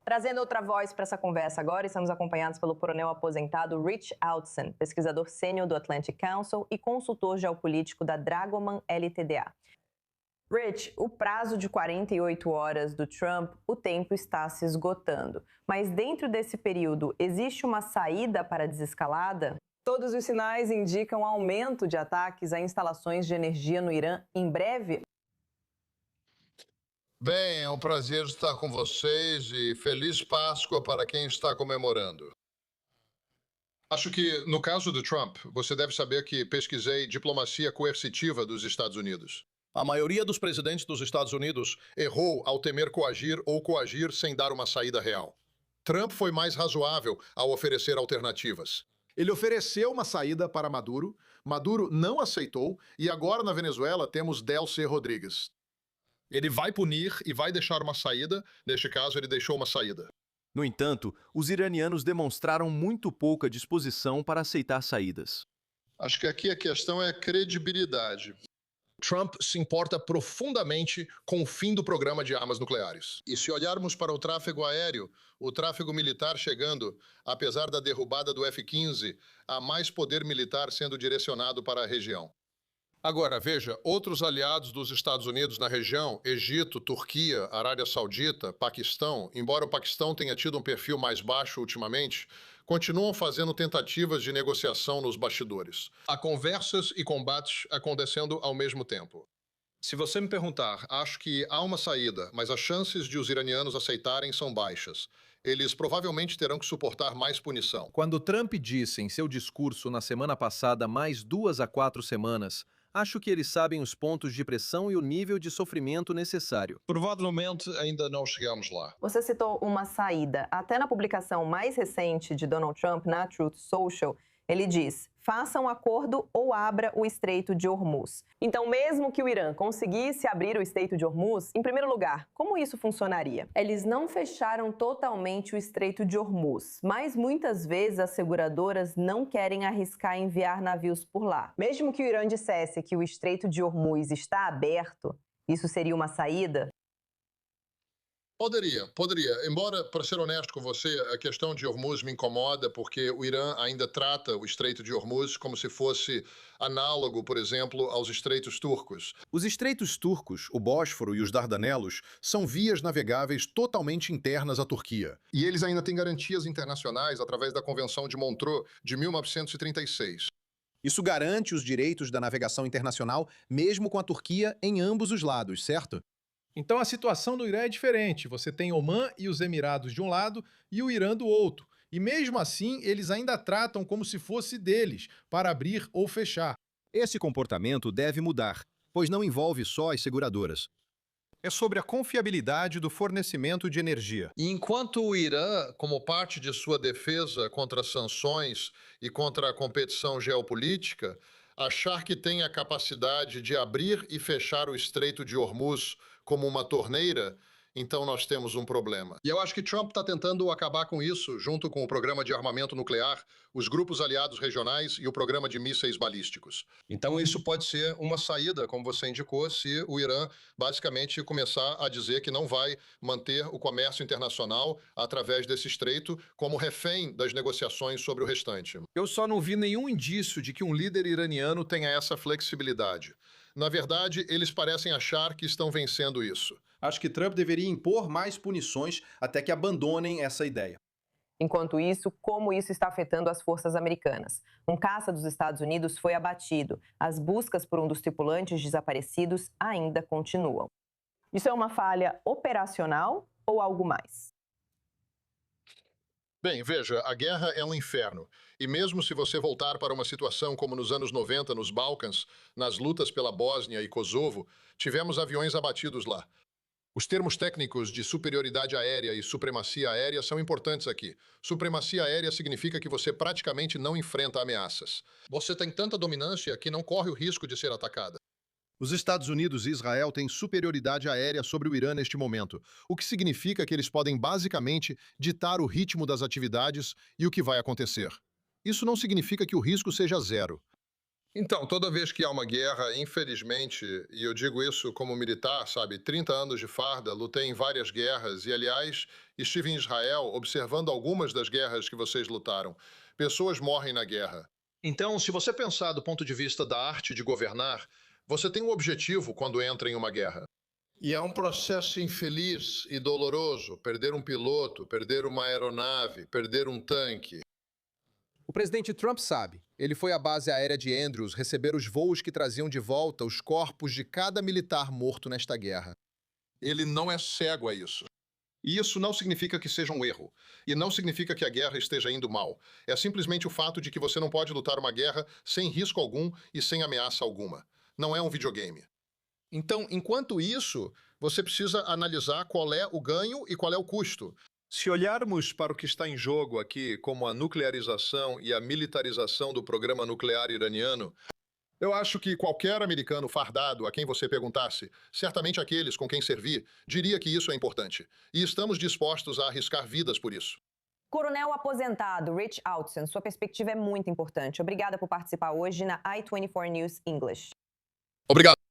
Trazendo outra voz para essa conversa agora, estamos acompanhados pelo coronel aposentado Rich Outson, pesquisador sênior do Atlantic Council e consultor geopolítico da Dragoman LTDA. Rich, o prazo de 48 horas do Trump, o tempo está se esgotando. Mas dentro desse período, existe uma saída para a desescalada? Todos os sinais indicam aumento de ataques a instalações de energia no Irã em breve? Bem, é um prazer estar com vocês e feliz Páscoa para quem está comemorando. Acho que, no caso do Trump, você deve saber que pesquisei diplomacia coercitiva dos Estados Unidos. A maioria dos presidentes dos Estados Unidos errou ao temer coagir ou coagir sem dar uma saída real. Trump foi mais razoável ao oferecer alternativas. Ele ofereceu uma saída para Maduro, Maduro não aceitou e agora na Venezuela temos Delcy Rodrigues. Ele vai punir e vai deixar uma saída, neste caso ele deixou uma saída. No entanto, os iranianos demonstraram muito pouca disposição para aceitar saídas. Acho que aqui a questão é credibilidade. Trump se importa profundamente com o fim do programa de armas nucleares. E se olharmos para o tráfego aéreo, o tráfego militar chegando, apesar da derrubada do F-15, há mais poder militar sendo direcionado para a região. Agora, veja, outros aliados dos Estados Unidos na região, Egito, Turquia, Arábia Saudita, Paquistão, embora o Paquistão tenha tido um perfil mais baixo ultimamente, continuam fazendo tentativas de negociação nos bastidores. Há conversas e combates acontecendo ao mesmo tempo. Se você me perguntar, acho que há uma saída, mas as chances de os iranianos aceitarem são baixas. Eles provavelmente terão que suportar mais punição. Quando Trump disse em seu discurso na semana passada mais 2 a 4 semanas, acho que eles sabem os pontos de pressão e o nível de sofrimento necessário. Provavelmente ainda não chegamos lá. Você citou uma saída. Até na publicação mais recente de Donald Trump na Truth Social, ele diz: faça um acordo ou abra o Estreito de Hormuz. Então, mesmo que o Irã conseguisse abrir o Estreito de Hormuz, em primeiro lugar, como isso funcionaria? Eles não fecharam totalmente o Estreito de Hormuz, mas muitas vezes as seguradoras não querem arriscar enviar navios por lá. Mesmo que o Irã dissesse que o Estreito de Hormuz está aberto, isso seria uma saída? Poderia. Embora, para ser honesto com você, a questão de Hormuz me incomoda porque o Irã ainda trata o Estreito de Hormuz como se fosse análogo, por exemplo, aos estreitos turcos. Os estreitos turcos, o Bósforo e os Dardanelos, são vias navegáveis totalmente internas à Turquia. E eles ainda têm garantias internacionais através da Convenção de Montreux de 1936. Isso garante os direitos da navegação internacional, mesmo com a Turquia em ambos os lados, certo? Então a situação do Irã é diferente. Você tem Omã e os Emirados de um lado e o Irã do outro. E mesmo assim, eles ainda tratam como se fosse deles, para abrir ou fechar. Esse comportamento deve mudar, pois não envolve só as seguradoras. É sobre a confiabilidade do fornecimento de energia. E enquanto o Irã, como parte de sua defesa contra sanções e contra a competição geopolítica, achar que tem a capacidade de abrir e fechar o Estreito de Hormuz como uma torneira, então nós temos um problema. E eu acho que Trump está tentando acabar com isso, junto com o programa de armamento nuclear, os grupos aliados regionais e o programa de mísseis balísticos. Então isso pode ser uma saída, como você indicou, se o Irã basicamente começar a dizer que não vai manter o comércio internacional através desse estreito como refém das negociações sobre o restante. Eu só não vi nenhum indício de que um líder iraniano tenha Essa flexibilidade. Na verdade, eles parecem achar que estão vencendo isso. Acho que Trump deveria impor mais punições até que abandonem essa ideia. Enquanto isso, como isso está afetando as forças americanas? Um caça dos Estados Unidos foi abatido. As buscas por um dos tripulantes desaparecidos ainda continuam. Isso é uma falha operacional ou algo mais? Bem, veja, a guerra é um inferno. E mesmo se você voltar para uma situação como nos anos 90 nos Balcãs, nas lutas pela Bósnia e Kosovo, tivemos aviões abatidos lá. Os termos técnicos de superioridade aérea e supremacia aérea são importantes aqui. Supremacia aérea significa que você praticamente não enfrenta ameaças. Você tem tanta dominância que não corre o risco de ser atacada. Os Estados Unidos e Israel têm superioridade aérea sobre o Irã neste momento, o que significa que eles podem basicamente ditar o ritmo das atividades e o que vai acontecer. Isso não significa que o risco seja zero. Então, toda vez que há uma guerra, infelizmente, e eu digo isso como militar, sabe, 30 anos de farda, lutei em várias guerras e, aliás, estive em Israel observando algumas das guerras que vocês lutaram. Pessoas morrem na guerra. Então, se você pensar do ponto de vista da arte de governar, você tem um objetivo quando entra em uma guerra. E é um processo infeliz e doloroso perder um piloto, perder uma aeronave, perder um tanque. O presidente Trump sabe. Ele foi à base aérea de Andrews receber os voos que traziam de volta os corpos de cada militar morto nesta guerra. Ele não é cego a isso. E isso não significa que seja um erro. E não significa que a guerra esteja indo mal. É simplesmente o fato de que você não pode lutar uma guerra sem risco algum e sem ameaça alguma. Não é um videogame. Então, enquanto isso, você precisa analisar qual é o ganho e qual é o custo. Se olharmos para o que está em jogo aqui, como a nuclearização e a militarização do programa nuclear iraniano, eu acho que qualquer americano fardado a quem você perguntasse, certamente aqueles com quem servir, diria que isso é importante. E estamos dispostos a arriscar vidas por isso. Coronel aposentado Rich Outzen, sua perspectiva é muito importante. Obrigada por participar hoje na i24 News English. Obrigado.